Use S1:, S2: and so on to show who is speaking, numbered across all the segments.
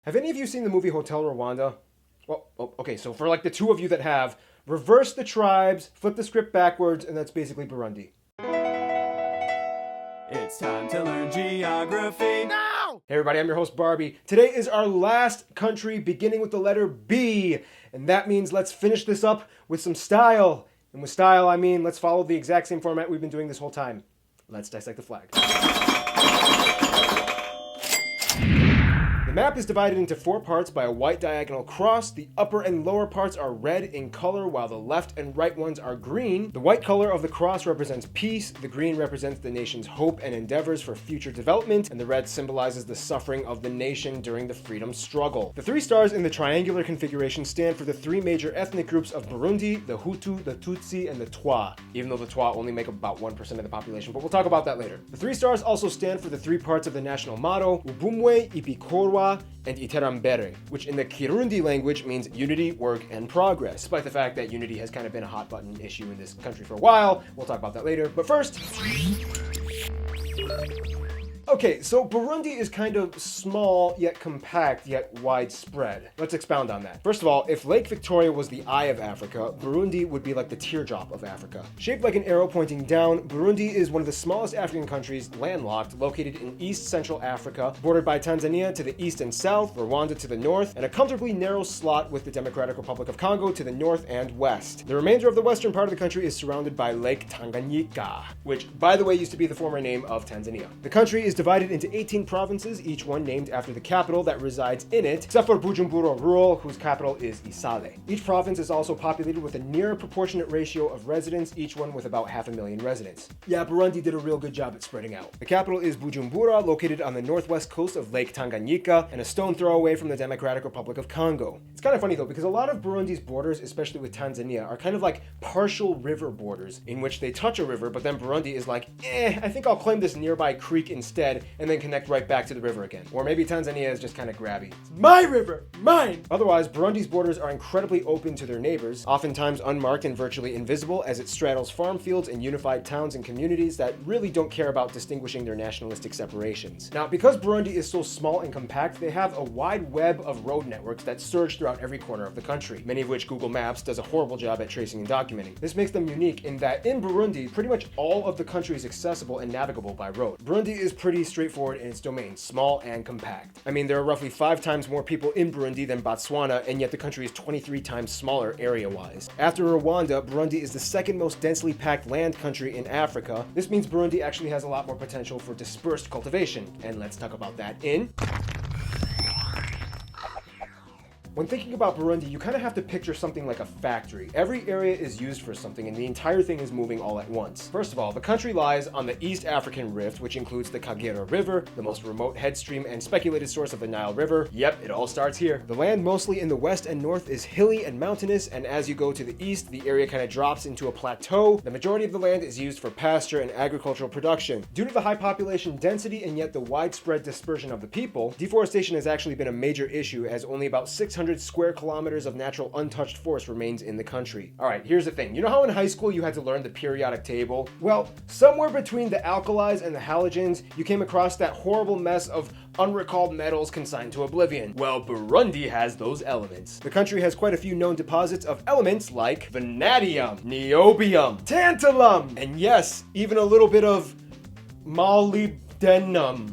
S1: Have any of you seen the movie Hotel Rwanda? Well, okay, so for like the two of you that have, reverse the tribes, flip the script backwards, and that's basically Burundi.
S2: It's time to learn geography now!
S1: Hey everybody, I'm your host Barbie. Today is our last country beginning with the letter B, and that means let's finish this up with some style. And with style, I mean let's follow the exact same format we've been doing this whole time. Let's dissect the flag. The map is divided into four parts by a white diagonal cross. The upper and lower parts are red in color, while the left and right ones are green. The white color of the cross represents peace, the green represents the nation's hope and endeavors for future development, and the red symbolizes the suffering of the nation during the freedom struggle. The three stars in the triangular configuration stand for the three major ethnic groups of Burundi: the Hutu, the Tutsi, and the Twa, even though the Twa only make about 1% of the population, but we'll talk about that later. The three stars also stand for the three parts of the national motto: Ubumwe, Ibikorwa, and Iterambere, which in the Kirundi language means unity, work, and progress. Despite the fact that unity has kind of been a hot button issue in this country for a while, we'll talk about that later. But first, okay, so Burundi is kind of small, yet compact, yet widespread. Let's expound on that. First of all, if Lake Victoria was the eye of Africa, Burundi would be like the teardrop of Africa. Shaped like an arrow pointing down, Burundi is one of the smallest African countries, landlocked, located in East Central Africa, bordered by Tanzania to the east and south, Rwanda to the north, and a comfortably narrow slot with the Democratic Republic of Congo to the north and west. The remainder of the western part of the country is surrounded by Lake Tanganyika, which, by the way, used to be the former name of Tanzania. The country is divided into 18 provinces, each one named after the capital that resides in it, except for Bujumbura Rural, whose capital is Isale. Each province is also populated with a near proportionate ratio of residents, each one with about 500,000 residents. Yeah, Burundi did a real good job at spreading out. The capital is Bujumbura, located on the northwest coast of Lake Tanganyika, and a stone throw away from the Democratic Republic of Congo. It's kind of funny though, because a lot of Burundi's borders, especially with Tanzania, are kind of like partial river borders, in which they touch a river, but then Burundi is like, I think I'll claim this nearby creek instead, and then connect right back to the river again. Or maybe Tanzania is just kind of grabby. It's my river, mine! Otherwise, Burundi's borders are incredibly open to their neighbors, oftentimes unmarked and virtually invisible, as it straddles farm fields and unified towns and communities that really don't care about distinguishing their nationalistic separations. Now, because Burundi is so small and compact, they have a wide web of road networks that surge throughout every corner of the country, many of which Google Maps does a horrible job at tracing and documenting. This makes them unique in that in Burundi, pretty much all of the country is accessible and navigable by road. Burundi is pretty straightforward in its domain, small and compact. I mean, there are roughly 5 times more people in Burundi than Botswana, and yet the country is 23 times smaller area-wise. After Rwanda, Burundi is the second most densely packed land country in Africa. This means Burundi actually has a lot more potential for dispersed cultivation, and let's talk about that in... When thinking about Burundi, you kind of have to picture something like a factory. Every area is used for something, and the entire thing is moving all at once. First of all, the country lies on the East African Rift, which includes the Kagera River, the most remote headstream and speculated source of the Nile River. Yep, it all starts here. The land mostly in the west and north is hilly and mountainous, and as you go to the east, the area kind of drops into a plateau. The majority of the land is used for pasture and agricultural production. Due to the high population density and yet the widespread dispersion of the people, deforestation has actually been a major issue, as only about 600 square kilometers of natural untouched forest remains in the country. Alright, here's the thing. You know how in high school you had to learn the periodic table? Well, somewhere between the alkalis and the halogens, you came across that horrible mess of unrecalled metals consigned to oblivion. Well, Burundi has those elements. The country has quite a few known deposits of elements like vanadium, niobium, tantalum, and yes, even a little bit of molybdenum.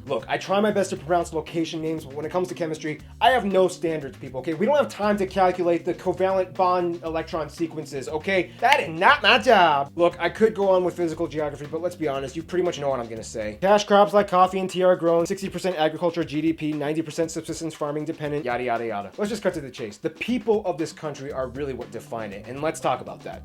S1: Look, I try my best to pronounce location names, but when it comes to chemistry, I have no standards, people, okay? We don't have time to calculate the covalent bond electron sequences, okay? That is not my job. Look, I could go on with physical geography, but let's be honest, you pretty much know what I'm gonna say. Cash crops like coffee and tea are grown, 60% agriculture GDP, 90% subsistence farming dependent, yada yada yada. Let's just cut to the chase. The people of this country are really what define it, and let's talk about that.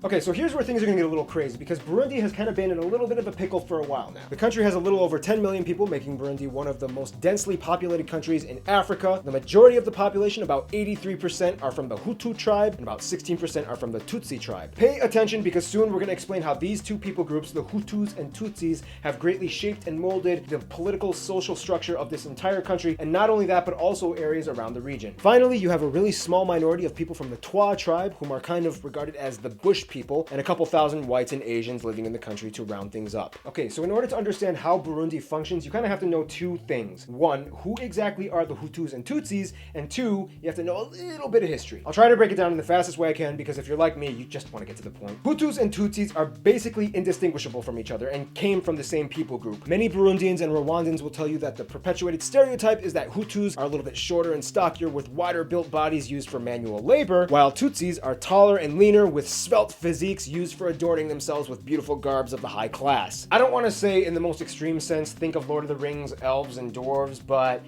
S1: Okay, so here's where things are gonna get a little crazy, because Burundi has kind of been in a little bit of a pickle for a while now. The country has a little over 10 million people, making Burundi one of the most densely populated countries in Africa. The majority of the population, about 83%, are from the Hutu tribe, and about 16% are from the Tutsi tribe. Pay attention, because soon we're gonna explain how these two people groups, the Hutus and Tutsis, have greatly shaped and molded the political, social structure of this entire country, and not only that, but also areas around the region. Finally, you have a really small minority of people from the Twa tribe, whom are kind of regarded as the bush people and a couple thousand whites and Asians living in the country to round things up. Okay, so in order to understand how Burundi functions, you kind of have to know two things. One, who exactly are the Hutus and Tutsis? And two, you have to know a little bit of history. I'll try to break it down in the fastest way I can because if you're like me, you just want to get to the point. Hutus and Tutsis are basically indistinguishable from each other and came from the same people group. Many Burundians and Rwandans will tell you that the perpetuated stereotype is that Hutus are a little bit shorter and stockier with wider built bodies used for manual labor, while Tutsis are taller and leaner with svelte physiques used for adorning themselves with beautiful garbs of the high class. I don't want to say in the most extreme sense, think of Lord of the Rings, elves and dwarves, but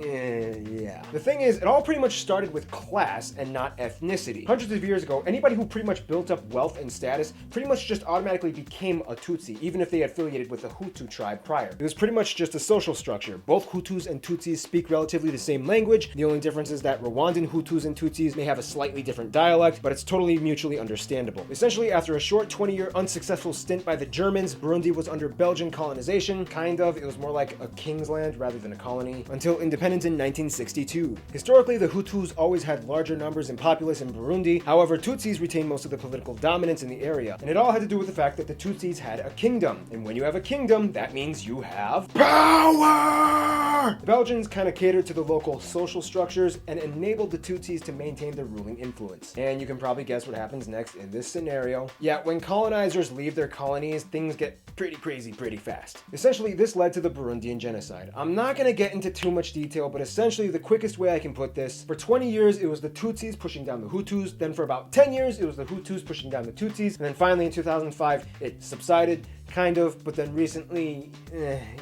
S1: yeah. The thing is, it all pretty much started with class and not ethnicity. Hundreds of years ago, anybody who pretty much built up wealth and status pretty much just automatically became a Tutsi, even if they affiliated with the Hutu tribe prior. It was pretty much just a social structure. Both Hutus and Tutsis speak relatively the same language. The only difference is that Rwandan Hutus and Tutsis may have a slightly different dialect, but it's totally mutually understandable. Essentially, after a short 20-year unsuccessful stint by the Germans, Burundi was under Belgian colonization. Kind of. It was more like a king's land rather than a colony, until independence in 1962. Historically, the Hutus always had larger numbers and populace in Burundi. However, Tutsis retained most of the political dominance in the area. And it all had to do with the fact that the Tutsis had a kingdom. And when you have a kingdom, that means you have power! The Belgians kind of catered to the local social structures and enabled the Tutsis to maintain their ruling influence. And you can probably guess what happens next in this scenario. Yeah, when colonizers leave their colonies, things get pretty crazy pretty fast. Essentially, this led to the Burundian genocide. I'm not going to get into too much detail, but essentially the quickest way I can put this, for 20 years it was the Tutsis pushing down the Hutus, then for about 10 years it was the Hutus pushing down the Tutsis, and then finally in 2005 it subsided, kind of, but then recently,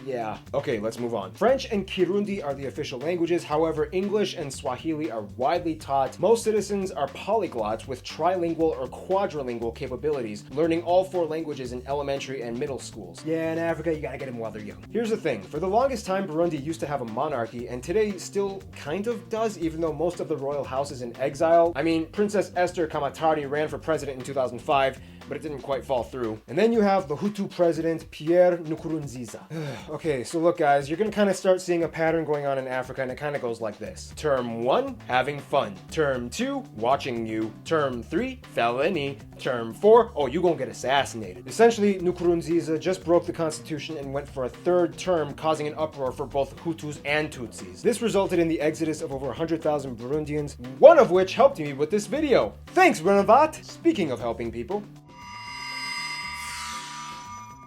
S1: yeah. Okay, let's move on. French and Kirundi are the official languages, however English and Swahili are widely taught. Most citizens are polyglots with trilingual or quadrilingual capabilities, learning all 4 languages in elementary and middle schools. Yeah, in Africa you gotta get them while they're young. Here's the thing, for the longest time Burundi used to have a monarchy, and today still kind of does, even though most of the royal house is in exile. I mean, Princess Esther Kamatari ran for president in 2005, but it didn't quite fall through. And then you have the Hutu president, Pierre Nkurunziza. Okay, so look guys, you're gonna kind of start seeing a pattern going on in Africa, and it kind of goes like this. Term 1, having fun. Term 2, watching you. Term 3, felony. Term 4, oh, you gonna get assassinated. Essentially, Nkurunziza just broke the constitution and went for a 3rd term, causing an uproar for both Hutus and Tutsis. This resulted in the exodus of over 100,000 Burundians, one of which helped me with this video. Thanks, Renavat! Speaking of helping people,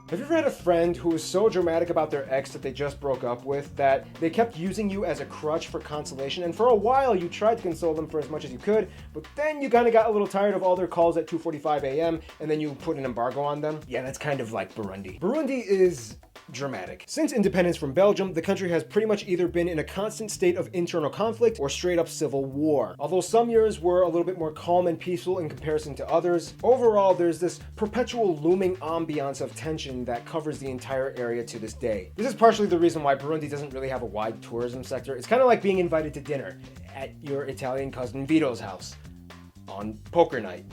S1: have you ever had a friend who was so dramatic about their ex that they just broke up with that they kept using you as a crutch for consolation, and for a while you tried to console them for as much as you could, but then you kind of got a little tired of all their calls at 2:45 a.m. and then you put an embargo on them? Yeah, that's kind of like Burundi. Burundi is dramatic. Since independence from Belgium, the country has pretty much either been in a constant state of internal conflict or straight up civil war. Although some years were a little bit more calm and peaceful in comparison to others, overall there's this perpetual looming ambiance of tension that covers the entire area to this day. This is partially the reason why Burundi doesn't really have a wide tourism sector. It's kind of like being invited to dinner at your Italian cousin Vito's house on poker night.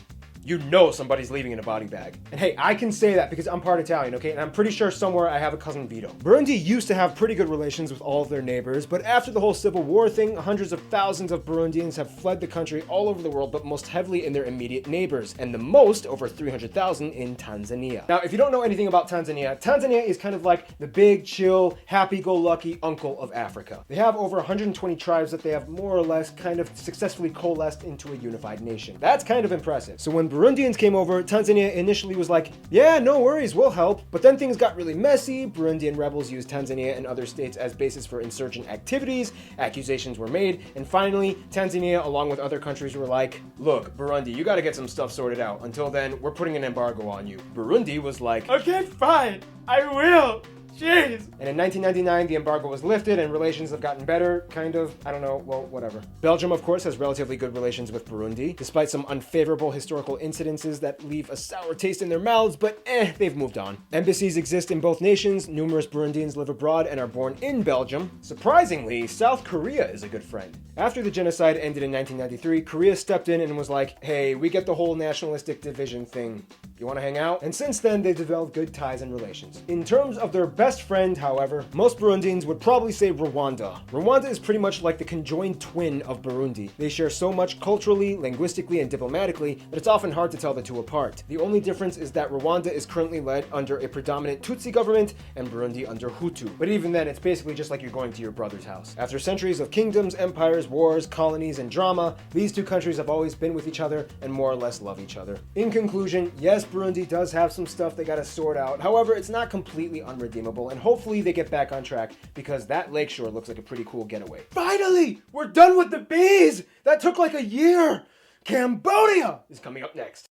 S1: You know somebody's leaving in a body bag. And hey, I can say that because I'm part Italian, okay? And I'm pretty sure somewhere I have a cousin Vito. Burundi used to have pretty good relations with all of their neighbors, but after the whole civil war thing, hundreds of thousands of Burundians have fled the country all over the world, but most heavily in their immediate neighbors, and the most, over 300,000, in Tanzania. Now, if you don't know anything about Tanzania, Tanzania is kind of like the big, chill, happy-go-lucky uncle of Africa. They have over 120 tribes that they have more or less kind of successfully coalesced into a unified nation. That's kind of impressive. So when Burundians came over, Tanzania initially was like, yeah, no worries, we'll help. But then things got really messy. Burundian rebels used Tanzania and other states as bases for insurgent activities. Accusations were made. And finally, Tanzania, along with other countries, were like, look, Burundi, you gotta get some stuff sorted out. Until then, we're putting an embargo on you. Burundi was like, okay, fine, I will. Jeez. And in 1999, the embargo was lifted and relations have gotten better, kind of. I don't know, well, whatever. Belgium, of course, has relatively good relations with Burundi, despite some unfavorable historical incidences that leave a sour taste in their mouths, but they've moved on. Embassies exist in both nations. Numerous Burundians live abroad and are born in Belgium. Surprisingly, South Korea is a good friend. After the genocide ended in 1993, Korea stepped in and was like, hey, we get the whole nationalistic division thing. You want to hang out? And since then, they've developed good ties and relations. In terms of their best best friend, however, most Burundians would probably say Rwanda. Rwanda is pretty much like the conjoined twin of Burundi. They share so much culturally, linguistically, and diplomatically that it's often hard to tell the two apart. The only difference is that Rwanda is currently led under a predominant Tutsi government and Burundi under Hutu. But even then, it's basically just like you're going to your brother's house. After centuries of kingdoms, empires, wars, colonies, and drama, these two countries have always been with each other and more or less love each other. In conclusion, yes, Burundi does have some stuff they gotta sort out. However, it's not completely unredeemable, and hopefully they get back on track because that lakeshore looks like a pretty cool getaway. Finally! We're done with the bees! That took like a year! Cambodia is coming up next.